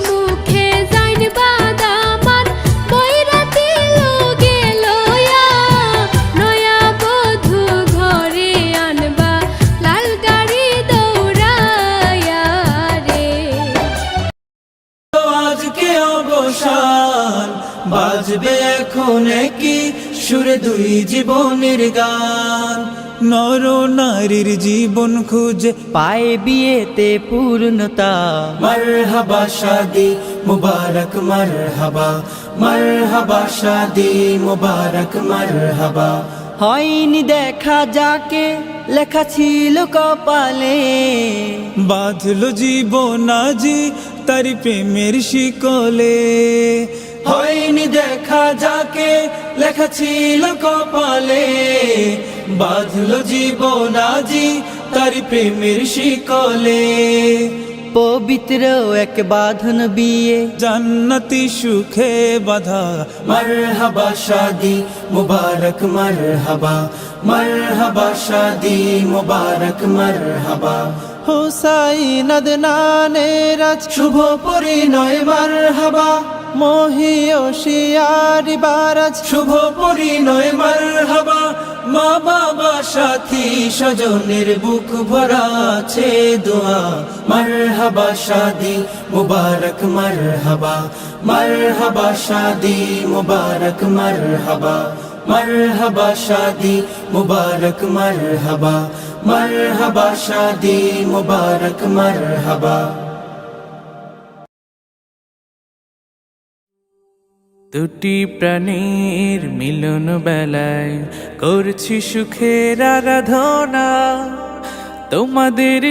মুখে যাইন বাদামান বৈরাতি লোগে লয়া নয়া বধূ ঘরে আনবা লাল গাড়ি দৌড়ায়া রে। আজকে অবসান বাজবে এখন কি সুরে দুই জীবনের গান। নর নারীর জীবন খুঁজে পায় বিয়েতে পূর্ণতা। মারহাবা শাদি মুবারক মারহাবা, মারহাবা শাদি মুবারক মারহাবা। হয়নি দেখা যাকে লেখা ছিল কপালে, বাঁধলো জীবন আজি তার প্রেমের শিকলে। হয়নি দেখা যাকে লেখা ছিল কপালে, বাঁধলো জীবন আজি তার প্রেমের শিকলে। পবিত্র এক বাঁধন বিয়ে জান্নাতি সুখে বাঁধা। মারহাবা শাদি মুবারক মারহাবা, মারহাবা শাদি মুবারক মারহাবা। হুসাইন আদনানের আজ শুভ পরিণয় মারহাবা, মহিয়সিয়ারি বারাজ শুভ পরিণয় মারহাবা। মা বাবা সাথী স্বজনের বুক ভরা আছে দোয়া। মারহাবা শাদি মুবারক মারহাবা, মারহাবা শাদি মুবারক মারহাবা, মারহাবা শাদি মুবারক মারহাবা, মারহাবা শাদি মুবারক মারহাবা। দুটি প্রাণীর মিলন বেলায় করছি সুখের আরাধনা, তোমাদের